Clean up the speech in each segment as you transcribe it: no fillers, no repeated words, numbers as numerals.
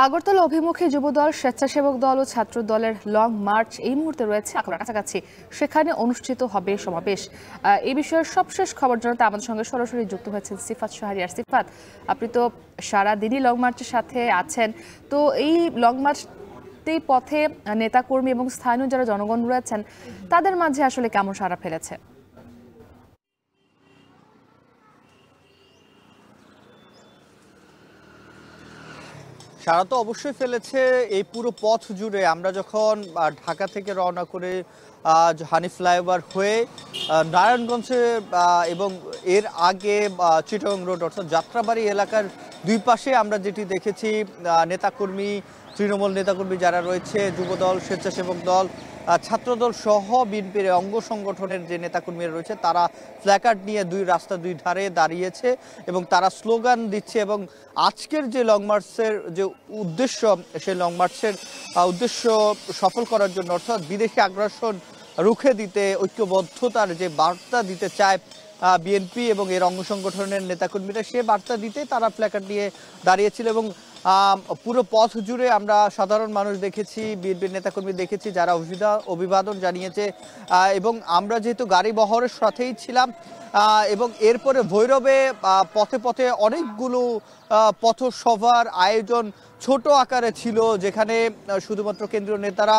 আগরতলা অভিমুখী যুবদল, স্বেচ্ছাসেবক দল ও ছাত্র দলের লং মার্চ এই মুহূর্তে রয়েছে আখাউড়ার কাছাকাছি। সেখানে অনুষ্ঠিত হবে সমাবেশ। এই বিষয়ে সবশেষ খবর জানাতে আমাদের সঙ্গে সরাসরি যুক্ত হয়েছেন সিফাত শাহরিয়ার। সিফাত, আপনি তো সারাদিনই লং মার্চের সাথে আছেন, তো এই লং মার্চতেই পথে নেতাকর্মী এবং স্থানীয় যারা জনগণ রয়েছেন তাদের মাঝে আসলে কেমন সাড়া ফেলেছে? সারা তো অবশ্যই ফেলেছে। এই পুরো পথ জুড়ে আমরা যখন ঢাকা থেকে রওনা করে হানি ফ্লাইওভার হয়ে নারায়ণগঞ্জে এবং এর আগে চিটাগং রোড অর্থাৎ যাত্রাবাড়ি এলাকার দুই পাশে আমরা যেটি দেখেছি, নেতাকর্মী, তৃণমূল নেতাকর্মী যারা রয়েছে, যুবদল, স্বেচ্ছাসেবক দল, ছাত্রদল সহ বিএনপির অঙ্গ সংগঠনের যে নেতাকর্মীরা রয়েছে তারা প্ল্যাকার্ড নিয়ে রাস্তা দুই ধারে দাঁড়িয়েছে এবং তারা স্লোগান দিচ্ছে। এবং আজকের যে লং মার্চের যে উদ্দেশ্য, সেই লং মার্চের উদ্দেশ্য সফল করার জন্য অর্থাৎ বিদেশি আগ্রাসন রুখে দিতে ঐক্যবদ্ধতার যে বার্তা দিতে চায় বিএনপি এবং এর অঙ্গ সংগঠনের নেতাকর্মীরা, সে বার্তা দিতে তারা প্ল্যাকার্ড নিয়ে দাঁড়িয়েছিল। এবং পুরো পথ জুড়ে আমরা সাধারণ মানুষ দেখেছি, বিএনপির নেতাকর্মী দেখেছি যারা অভিবাদন জানিয়েছে। এবং আমরা যেহেতু গাড়ি বহরের সাথেই ছিলাম এবং এরপরে ভৈরবে পথে পথে অনেকগুলো পথসভার আয়োজন ছোট আকারে ছিল, যেখানে শুধুমাত্র কেন্দ্রীয় নেতারা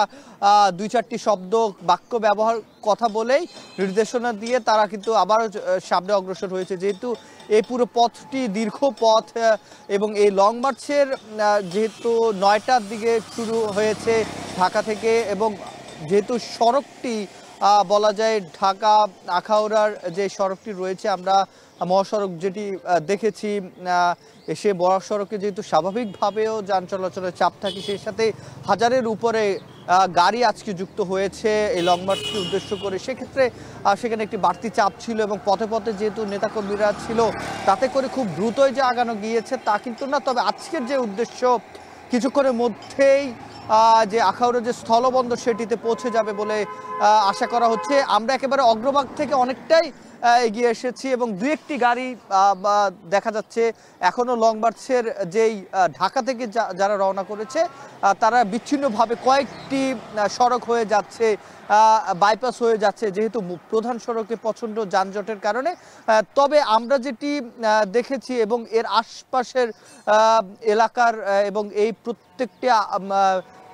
দুই চারটি শব্দ বাক্য ব্যবহার কথা বলেই নির্দেশনা দিয়ে তারা কিন্তু আবারও সামনে অগ্রসর হয়েছে। যেহেতু এই পুরো পথটি দীর্ঘ পথ এবং এই লং মার্চের যেহেতু 9টার দিকে শুরু হয়েছে ঢাকা থেকে, এবং যেহেতু সড়কটি বলা যায় ঢাকা আখাউড়ার যে সড়কটি রয়েছে, আমরা মহাসড়ক যেটি দেখেছি, সে মহাসড়কে যেহেতু স্বাভাবিকভাবেও যান চলাচলের চাপ থাকে, সেই সাথে হাজারের উপরে গাড়ি আজকে যুক্ত হয়েছে এই লং মার্চকে উদ্দেশ্য করে। সেক্ষেত্রে সেখানে একটি বাড়তি চাপ ছিল এবং পথে পথে যেহেতু নেতাকর্মীরা ছিল, তাতে করে খুব দ্রুতই যে আগানো গিয়েছে তা কিন্তু না। তবে আজকের যে উদ্দেশ্য, কিছুক্ষণের মধ্যেই যে আখাউড়া যে স্থলবন্দর সেটিতে পৌঁছে যাবে বলে আশা করা হচ্ছে। আমরা একেবারে অগ্রভাগ থেকে অনেকটাই এগিয়ে এসেছি এবং দু একটি গাড়ি দেখা যাচ্ছে এখনো লং মার্চের যেই ঢাকা থেকে যারা রওনা করেছে তারা বিচ্ছিন্নভাবে কয়েকটি সড়ক হয়ে যাচ্ছে, বাইপাস হয়ে যাচ্ছে, যেহেতু প্রধান সড়কে প্রচণ্ড যানজটের কারণে। তবে আমরা যেটি দেখেছি এবং এর আশপাশের এলাকার এবং এই প্রত্যেকটি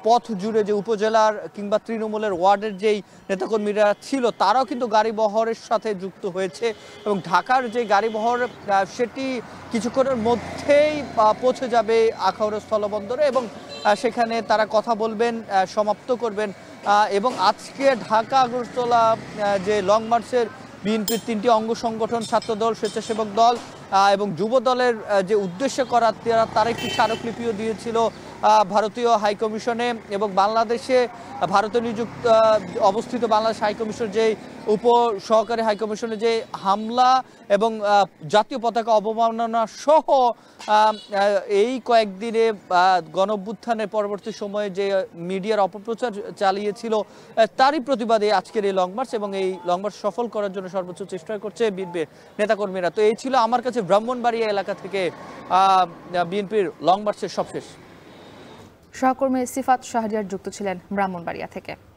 পথ জুড়ে যে উপজেলার কিংবা তৃণমূলের ওয়ার্ডের যেই নেতাকর্মীরা ছিল তারাও কিন্তু গাড়ি বহরের সাথে যুক্ত হয়েছে এবং ঢাকার যে গাড়ি বহর সেটি কিছুক্ষণের মধ্যেই পৌঁছে যাবে আখাউড়া স্থলবন্দরে এবং সেখানে তারা কথা বলবেন, সমাপ্ত করবেন। এবং আজকে ঢাকা আগরতলা যে লং মার্চের বিএনপির 3টি অঙ্গ সংগঠন, ছাত্রদল, স্বেচ্ছাসেবক দল এবং যুব দলের যে উদ্দেশ্য করা, তারা একটি স্মারকলিপিও দিয়েছিল ভারতীয় হাইকমিশনে। এবং বাংলাদেশে ভারতে নিযুক্ত অবস্থিত বাংলাদেশ হাইকমিশন যে উপ সহকারী হাইকমিশনে যে হামলা এবং জাতীয় পতাকা অবমাননা সহ এই কয়েকদিনে গণঅভ্যুত্থানের পরবর্তী সময়ে যে মিডিয়ার অপপ্রচার চালিয়েছিল, তারই প্রতিবাদে আজকের এই লং মার্চ এবং এই লং মার্চ সফল করার জন্য সর্বোচ্চ চেষ্টা করছে বিএনপির নেতাকর্মীরা। তো এই ছিল আমার কাছে ব্রাহ্মণবাড়িয়া এলাকা থেকে বিএনপির লং মার্চের সবশেষ। সহকর্মী সিফাত শাহরিয়ার যুক্ত ছিলেন ব্রাহ্মণবাড়িয়া থেকে।